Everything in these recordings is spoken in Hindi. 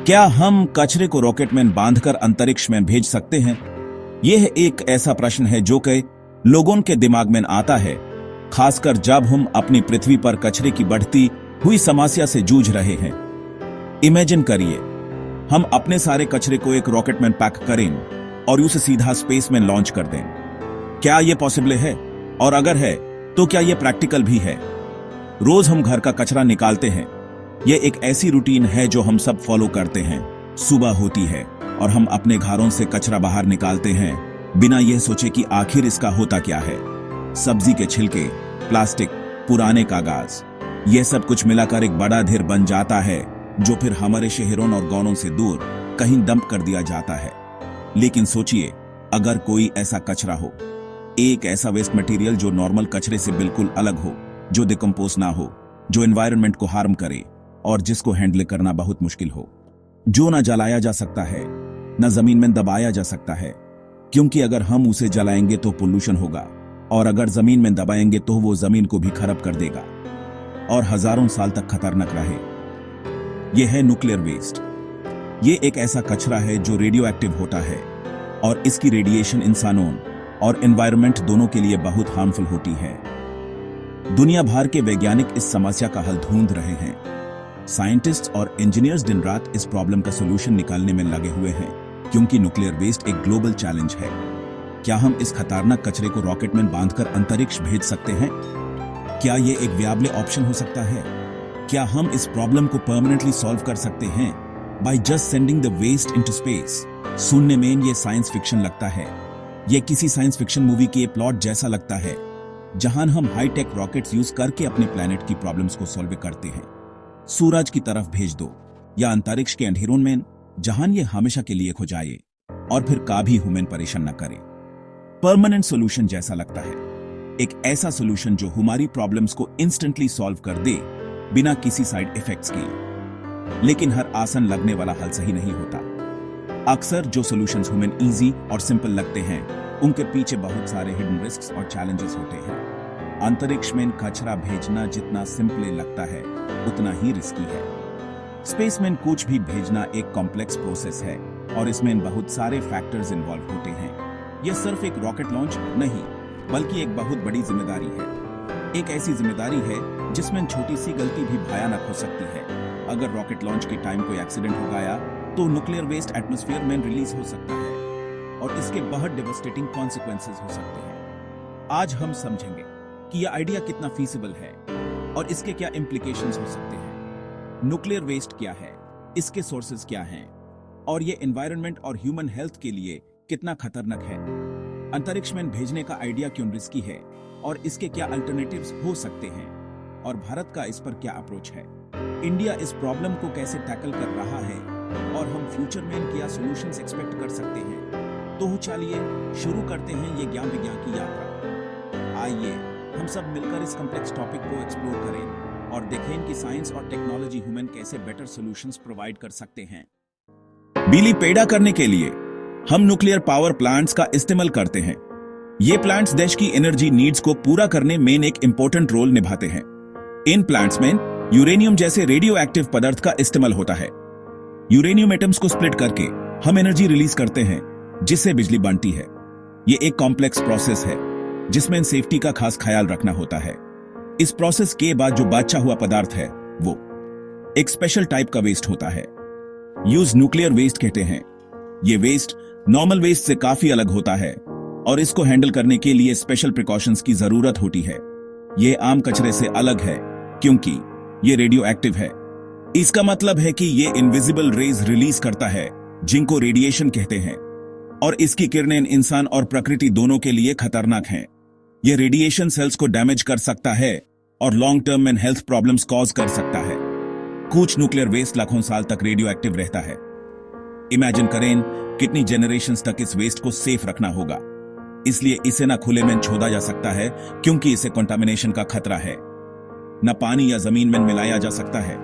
क्या हम कचरे को रॉकेट में बांधकर अंतरिक्ष में भेज सकते हैं? यह एक ऐसा प्रश्न है जो कई लोगों के दिमाग में आता है, खासकर जब हम अपनी पृथ्वी पर कचरे की बढ़ती हुई समस्या से जूझ रहे हैं। इमेजिन करिए, हम अपने सारे कचरे को एक रॉकेट में पैक करें और उसे सीधा स्पेस में लॉन्च कर दें। क्या यह पॉसिबल है? और अगर है तो क्या यह प्रैक्टिकल भी है? रोज हम घर का कचरा निकालते हैं। यह एक ऐसी रूटीन है जो हम सब फॉलो करते हैं। सुबह होती है और हम अपने घरों से कचरा बाहर निकालते हैं बिना यह सोचे कि आखिर इसका होता क्या है। सब्जी के छिलके, प्लास्टिक, पुराने कागज, यह सब कुछ मिलाकर एक बड़ा ढेर बन जाता है जो फिर हमारे शहरों और गांवों से दूर कहीं डंप कर दिया जाता है। लेकिन सोचिए, अगर कोई ऐसा कचरा हो, एक ऐसा वेस्ट मटेरियल जो नॉर्मल कचरे से बिल्कुल अलग हो, जो डिकम्पोज ना हो, जो एनवायरनमेंट को हार्म करे और जिसको हैंडल करना बहुत मुश्किल हो, जो ना जलाया जा सकता है ना जमीन में दबाया जा सकता है, क्योंकि अगर हम उसे जलाएंगे तो पोल्यूशन होगा और अगर जमीन में दबाएंगे तो वो जमीन को भी खराब कर देगा और हजारों साल तक खतरनाक रहे। यह है न्यूक्लियर वेस्ट। यह एक ऐसा कचरा है जो रेडियो एक्टिव होता है और इसकी रेडिएशन इंसानों और एनवायरनमेंट दोनों के लिए बहुत हार्मफुल होती है। दुनिया भर के वैज्ञानिक इस समस्या का हल ढूंढ रहे हैं। साइंटिस्ट्स और इंजीनियर्स दिन रात इस प्रॉब्लम का सॉल्यूशन निकालने में लगे हुए हैं, क्योंकि न्यूक्लियर वेस्ट एक ग्लोबल चैलेंज है। क्या हम इस खतरनाक कचरे को रॉकेट में बांधकर अंतरिक्ष भेज सकते हैं? क्या यह एक विएबल ऑप्शन हो सकता है? क्या हम इस प्रॉब्लम को परमानेंटली सॉल्व कर सकते हैं by just sending the waste into space? सुनने में यह साइंस फिक्शन लगता है। यह किसी साइंस फिक्शन मूवी के प्लॉट जैसा लगता है, जहां हम हाईटेक रॉकेट्स यूज करके अपने प्लेनेट की प्रॉब्लम्स को सॉल्व करते हैं। सूरज की तरफ भेज दो या अंतरिक्ष के अंधेरों में, जहां ये हमेशा के लिए खो जाए और फिर कभी ह्यूमन परेशान न करे। परमानेंट सॉल्यूशन जैसा लगता है, एक ऐसा सॉल्यूशन जो हमारी प्रॉब्लम्स को इंस्टेंटली सॉल्व कर दे बिना किसी साइड इफेक्ट्स के। लेकिन हर आसान लगने वाला हल सही नहीं होता। अक्सर जो सॉल्यूशंस ह्यूमन इजी और सिंपल लगते हैं, उनके पीछे बहुत सारे हिडन रिस्क्स और चैलेंजेस होते हैं। अंतरिक्ष में कचरा भेजना जितना सिंपल लगता है, उतना ही रिस्की है। स्पेस में कुछ भी भेजना एक कॉम्प्लेक्स प्रोसेस है और इसमें बहुत सारे फैक्टर्स इन्वॉल्व होते हैं। यह सिर्फ एक रॉकेट लॉन्च नहीं, बल्कि एक बहुत बड़ी जिम्मेदारी है। एक ऐसी जिम्मेदारी है जिसमें छोटी सी गलती भी भयानक हो सकती है। अगर रॉकेट लॉन्च के टाइम कोई एक्सीडेंट हो गया तो न्यूक्लियर वेस्ट एटमॉस्फेयर में रिलीज हो सकता है और इसके बहुत डेवास्टेटिंग कॉन्सिक्वेंसेस हो सकते हैं। आज हम समझेंगे कि यह आइडिया कितना फीसिबल है और इसके क्या इम्प्लीकेशंस हो सकते हैं। न्यूक्लियर वेस्ट क्या है, इसके सोर्सेज क्या हैं और यह एनवायरनमेंट और ह्यूमन हेल्थ के लिए कितना खतरनाक है। अंतरिक्ष में भेजने का आइडिया क्यों रिस्की है और इसके क्या अल्टरनेटिव्स हो सकते हैं और भारत का इस पर क्या अप्रोच है। इंडिया इस प्रॉब्लम को कैसे टैकल कर रहा है और हम फ्यूचर में क्या सॉल्यूशंस एक्सपेक्ट कर सकते हैं। तो चलिए शुरू करते हैं ये ज्ञान विज्ञान की यात्रा। आइए हम सब मिलकर इस कॉम्प्लेक्स टॉपिक को एक्सप्लोर करें और देखें कि साइंस और टेक्नोलॉजी ह्यूमन कैसे बेटर सॉल्यूशंस प्रोवाइड कर सकते हैं। बिजली पैदा करने के लिए हम न्यूक्लियर पावर प्लांट्स का इस्तेमाल करते हैं। ये प्लांट्स देश की एनर्जी नीड्स को पूरा करने में एक इंपॉर्टेंट रोल निभाते हैं। इन प्लांट्स में यूरेनियम जैसे रेडियो एक्टिव पदार्थ का इस्तेमाल होता है। यूरेनियम एटम्स को स्प्लिट करके हम एनर्जी रिलीज करते हैं, जिससे बिजली बनती है। ये एक कॉम्प्लेक्स प्रोसेस है जिसमें सेफ्टी का खास ख्याल रखना होता है। इस प्रोसेस के बाद जो बचा हुआ पदार्थ है वो एक स्पेशल टाइप का वेस्ट होता है, यूज न्यूक्लियर वेस्ट कहते हैं। ये वेस्ट नॉर्मल वेस्ट से काफी अलग होता है और इसको हैंडल करने के लिए स्पेशल प्रिकॉशंस की जरूरत होती है। ये आम कचरे से अलग है क्योंकि ये रेडियो एक्टिव है। इसका मतलब है कि ये इनविजिबल रेज रिलीज करता है, जिनको रेडिएशन कहते हैं, और इसकी किरणें इंसान और प्रकृति दोनों के लिए खतरनाक हैं। यह रेडिएशन सेल्स को डैमेज कर सकता है और लॉन्ग टर्म में हेल्थ प्रॉब्लम्स कॉज कर सकता है। कुछ न्यूक्लियर वेस्ट लाखों साल तक रेडियो एक्टिव रहता है। इमेजिन करें कितनी जनरेशंस तक इस वेस्ट को सेफ रखना होगा। इसलिए इसे ना खुले में छोड़ा जा सकता है क्योंकि इसे कंटामिनेशन का खतरा है, न पानी या जमीन में मिलाया जा सकता है।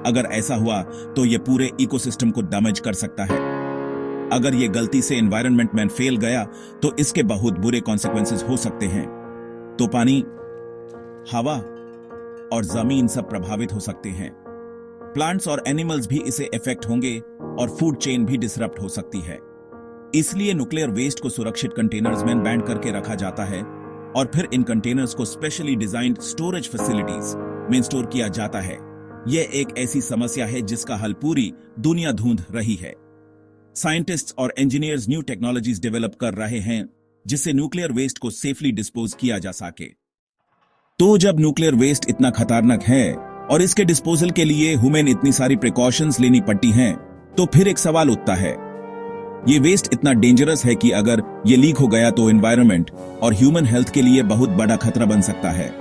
अगर ऐसा हुआ तो यह पूरे इकोसिस्टम को डैमेज कर सकता है। अगर यह गलती से एनवायरनमेंट में फेल गया तो इसके बहुत बुरे कॉन्सिक्वेंसेस हो सकते हैं। तो पानी, हवा और जमीन सब प्रभावित हो सकते हैं। प्लांट्स और एनिमल्स भी इसे इफेक्ट होंगे और फूड चेन भी डिसरप्ट हो सकती है। इसलिए न्यूक्लियर वेस्ट को सुरक्षित कंटेनर्स में बैंड करके रखा जाता है और फिर इन कंटेनर्स को स्पेशली डिजाइन्ड स्टोरेज फैसिलिटीज में स्टोर किया जाता है। यह एक ऐसी समस्या है जिसका हल पूरी दुनिया ढूंढ रही है। साइंटिस्ट्स और इंजीनियर्स न्यू टेक्नोलॉजीज डेवलप कर रहे हैं जिससे न्यूक्लियर वेस्ट को सेफली डिस्पोज किया जा सके। तो जब न्यूक्लियर वेस्ट इतना खतरनाक है और इसके डिस्पोजल के लिए ह्यूमन इतनी सारी प्रिकॉशंस लेनी पड़ती हैं, तो फिर एक सवाल उठता है, ये वेस्ट इतना डेंजरस है कि अगर ये लीक हो गया तो एनवायरनमेंट और ह्यूमन हेल्थ के लिए बहुत बड़ा खतरा बन सकता है।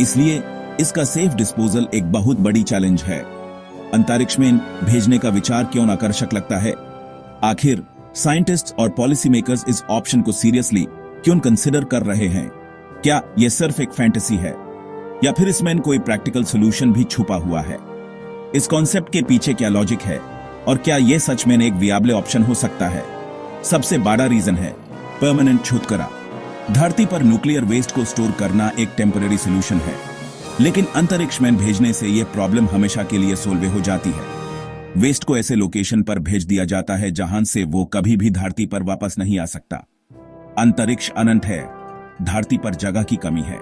इसलिए इसका सेफ डिस्पोजल एक बहुत बड़ी चैलेंज है। अंतरिक्ष में भेजने का विचार क्यों आकर्षक लगता है? आखिर साइंटिस्ट्स और पॉलिसी मेकर्स इस ऑप्शन को सीरियसली क्यों कंसिडर कर रहे हैं? क्या यह सिर्फ एक फैंटेसी है या फिर इसमें कोई प्रैक्टिकल सॉल्यूशन भी छुपा हुआ है? इस कॉन्सेप्ट के पीछे क्या लॉजिक है और क्या यह सच में एक वियाबल ऑप्शन हो सकता है? सबसे बड़ा रीजन है परमानेंट छुटकारा। धरती पर न्यूक्लियर वेस्ट को स्टोर करना एक टेम्पररी सोल्यूशन है, लेकिन अंतरिक्ष में भेजने से यह प्रॉब्लम हमेशा के लिए सोल्व हो जाती है। वेस्ट को ऐसे लोकेशन पर भेज दिया जाता है जहां से वो कभी भी धरती पर वापस नहीं आ सकता। अंतरिक्ष अनंत है, धरती पर जगह की कमी है।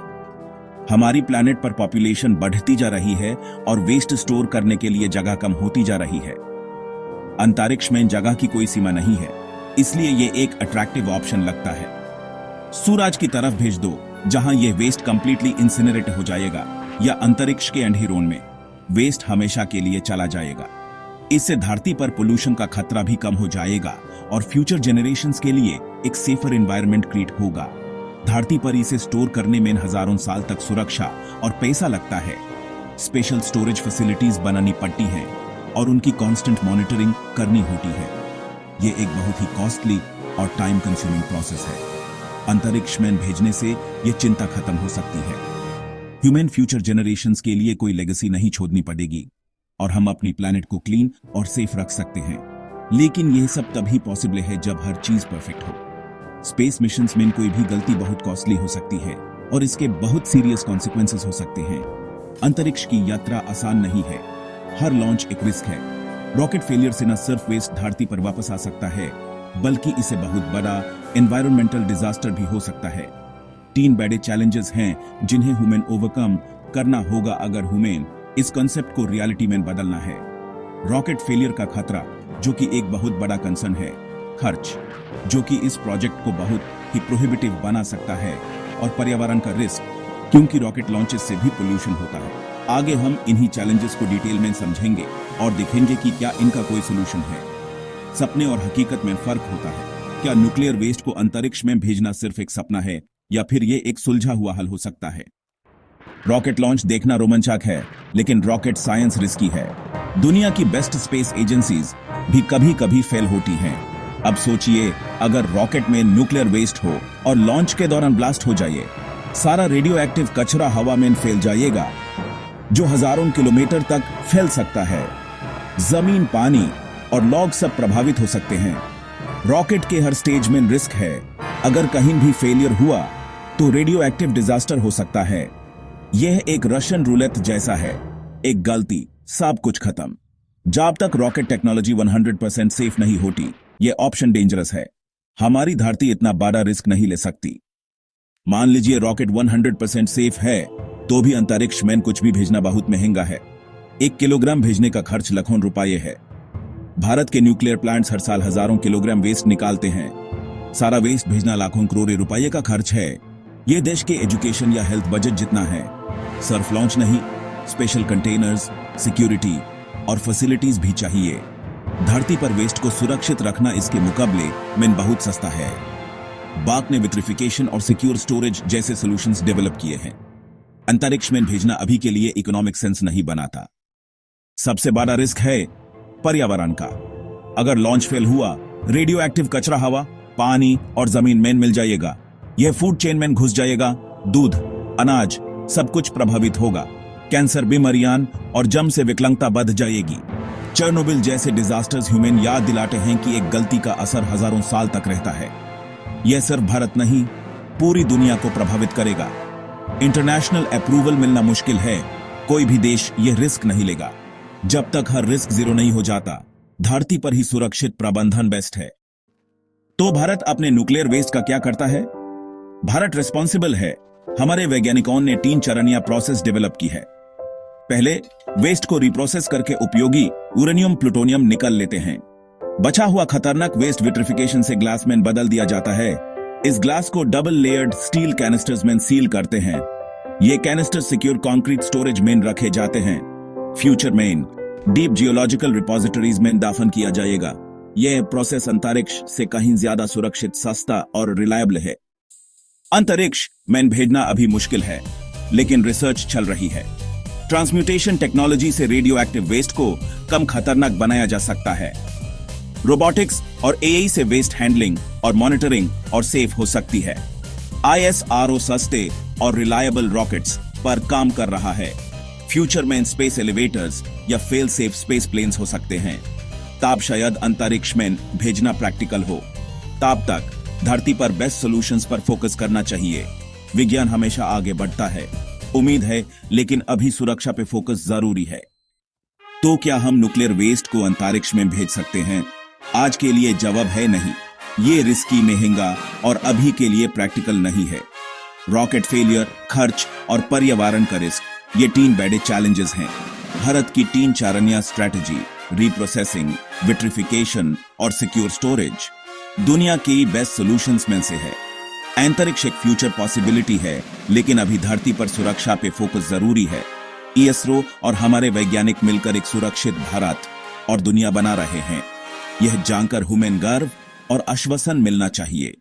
हमारी प्लैनेट पर पॉपुलेशन बढ़ती जा रही है और वेस्ट स्टोर करने के लिए जगह कम होती जा रही है। अंतरिक्ष में जगह की कोई सीमा नहीं है, इसलिए ये एक अट्रैक्टिव ऑप्शन लगता है। सूरज की तरफ भेज दो जहां यह वेस्ट कंप्लीटली इंसिनरेट हो जाएगा, या अंतरिक्ष के अंधेरों में वेस्ट हमेशा के लिए चला जाएगा। इससे धरती पर पोल्यूशन का खतरा भी कम हो जाएगा और फ्यूचर जनरेशंस के लिए एक सेफर एनवायरनमेंट क्रिएट होगा। धरती पर इसे स्टोर करने में हजारों साल तक सुरक्षा और पैसा लगता है। स्पेशल स्टोरेज फैसिलिटीज बनानी पड़ती हैं और उनकी कांस्टेंट मॉनिटरिंग करनी होती है। ये एक बहुत ही कॉस्टली और टाइम कंज्यूमिंग प्रोसेस है। अंतरिक्ष में भेजने से यह चिंता खत्म हो सकती है। ह्यूमन फ्यूचर जनरेशंस के लिए कोई लेगेसी नहीं छोड़नी पड़ेगी और हम अपनी प्लैनेट को क्लीन और सेफ रख सकते हैं। लेकिन यह सब तभी पॉसिबल है जब हर चीज परफेक्ट हो। स्पेस मिशंस में कोई भी गलती बहुत कॉस्टली हो सकती है और इसके बहुत सीरियस कॉन्सिक्वेंसेस हो सकते हैं। अंतरिक्ष की यात्रा आसान नहीं है, हर लॉन्च एक रिस्क है। रॉकेट फेलियर से न सिर्फ वेस्ट धरती पर वापस आ सकता है, बल्कि इसे बहुत बड़ा एनवायरमेंटल डिजास्टर भी हो सकता है। 3 बड़े चैलेंजेस हैं जिन्हें ह्यूमन ओवरकम करना होगा अगर ह्यूमन इस कॉन्सेप्ट को रियलिटी में बदलना है। रॉकेट फेलियर का खतरा, जो कि एक बहुत बड़ा कंसर्न है। खर्च, जो कि इस प्रोजेक्ट को बहुत ही प्रोहिबिटिव बना सकता है। और पर्यावरण का रिस्क, क्योंकि रॉकेट लॉन्चेस से भी पोल्यूशन होता है। आगे हम इन्हीं चैलेंजेस को डिटेल में समझेंगे और देखेंगे कि क्या इनका कोई सोल्यूशन है। सपने और हकीकत में फर्क होता है। क्या न्यूक्लियर वेस्ट को अंतरिक्ष में भेजना सिर्फ एक सपना है या फिर ये एक सुलझा हुआ हल हो सकता है? रॉकेट लॉन्च देखना रोमांचक है, लेकिन रॉकेट साइंस रिस्की है। दुनिया की बेस्ट स्पेस एजेंसीज भी कभी कभी फेल होती हैं। अब सोचिए, अगर रॉकेट में न्यूक्लियर वेस्ट हो और लॉन्च के दौरान ब्लास्ट हो जाए, सारा रेडियो एक्टिव कचरा हवा में फैल जाएगा जो हजारों किलोमीटर तक फैल सकता है। जमीन, पानी और लॉग सब प्रभावित हो सकते हैं। रॉकेट के हर स्टेज में रिस्क है। अगर कहीं भी फेलियर हुआ तो रेडियो एक्टिव डिजास्टर हो सकता है। यह एक रशियन रूलेट जैसा है, एक गलती सब कुछ खत्म। जब तक रॉकेट टेक्नोलॉजी 100% सेफ नहीं होती, यह ऑप्शन डेंजरस है। हमारी धरती इतना बड़ा रिस्क नहीं ले सकती। मान लीजिए रॉकेट 100% सेफ है, तो भी अंतरिक्ष में कुछ भी भेजना बहुत महंगा है। 1 किलोग्राम भेजने का खर्च लाखों रुपये है। भारत के न्यूक्लियर प्लांट्स हर साल हजारों किलोग्राम वेस्ट निकालते हैं। सारा वेस्ट भेजना लाखों करोड़ रुपये का खर्च है। यह देश के एजुकेशन या हेल्थ बजट जितना है। सिर्फ लॉन्च नहीं, स्पेशल कंटेनर्स, सिक्योरिटी और फैसिलिटीज भी चाहिए। धरती पर वेस्ट को सुरक्षित रखना इसके मुकाबले में बहुत सस्ता है। बाक ने विट्रिफिकेशन और सिक्योर स्टोरेज जैसे सॉल्यूशंस डेवलप किए हैं। अंतरिक्ष में भेजना अभी के लिए इकोनॉमिक सेंस नहीं बनाता। सबसे बड़ा रिस्क है पर्यावरण का। अगर लॉन्च फेल हुआ, रेडियो एक्टिव कचरा हवा, पानी और जमीन में मिल जाएगा। यह फूड चेन में घुस जाएगा। दूध, अनाज सब कुछ प्रभावित होगा। कैंसर, बीमारियां और जम से विकलांगता बढ़ जाएगी। चेरनोबिल जैसे डिजास्टर्स ह्यूमन याद दिलाते हैं कि एक गलती का असर हजारों साल तक रहता है। यह सिर्फ भारत नहीं, पूरी दुनिया को प्रभावित करेगा। इंटरनेशनल अप्रूवल मिलना मुश्किल है। कोई भी देश यह रिस्क नहीं लेगा। जब तक हर रिस्क जीरो नहीं हो जाता, धरती पर ही सुरक्षित प्रबंधन बेस्ट है। तो भारत अपने न्यूक्लियर वेस्ट का क्या करता है? भारत रिस्पॉन्सिबल है। हमारे वैज्ञानिकों ने 3 चरणीय प्रोसेस डेवलप की है। पहले, वेस्ट को रिप्रोसेस करके उपयोगी यूरेनियम प्लूटोनियम निकल लेते हैं। बचा हुआ खतरनाक वेस्ट विट्रिफिकेशन से ग्लास में बदल दिया जाता है। इस ग्लास को डबल लेयर्ड स्टील कैनिस्टर्स में सील करते हैं। ये कैनिस्टर सिक्योर कंक्रीट स्टोरेज में रखे जाते हैं। फ्यूचर में डीप जियोलॉजिकल रिपोजिटरीज में दाफन किया जाएगा। यह प्रोसेस अंतरिक्ष से कहीं ज्यादा सुरक्षित, सस्ता और रिलायबल है। अंतरिक्ष में भेजना अभी मुश्किल है, लेकिन रिसर्च चल रही है। ट्रांसम्यूटेशन टेक्नोलॉजी से रेडियो एक्टिव वेस्ट को कम खतरनाक बनाया जा सकता है। रोबोटिक्स और एआई से वेस्ट हैंडलिंग और मॉनिटरिंग और सेफ हो सकती है। ISRO सस्ते और रिलायबल रॉकेट्स पर काम कर रहा है। फ्यूचर में स्पेस एलिवेटर्स या फेल सेफ स्पेस प्लेन्स हो सकते हैं। तब शायद अंतरिक्ष में भेजना प्रैक्टिकल हो। तब तक धरती पर बेस्ट सॉल्यूशंस पर फोकस करना चाहिए। विज्ञान हमेशा आगे बढ़ता है, उम्मीद है, लेकिन अभी सुरक्षा पे फोकस जरूरी है। तो क्या हम न्यूक्लियर वेस्ट को अंतरिक्ष में भेज सकते हैं? आज के लिए जवाब है नहीं। ये रिस्की, महंगा और अभी के लिए प्रैक्टिकल नहीं है। रॉकेट फेलियर, खर्च और पर्यावरण का रिस्क, ये 3 बड़े चैलेंजेस हैं। भारत की 3 चरणीय स्ट्रैटेजी, रिप्रोसेसिंग, विट्रिफिकेशन और सिक्योर स्टोरेज, दुनिया की बेस्ट सॉल्यूशंस में से है। अंतरिक्ष एक फ्यूचर पॉसिबिलिटी है, लेकिन अभी धरती पर सुरक्षा पे फोकस जरूरी है। ISRO और हमारे वैज्ञानिक मिलकर एक सुरक्षित भारत और दुनिया बना रहे हैं। यह जानकर हमें गर्व और आश्वासन मिलना चाहिए।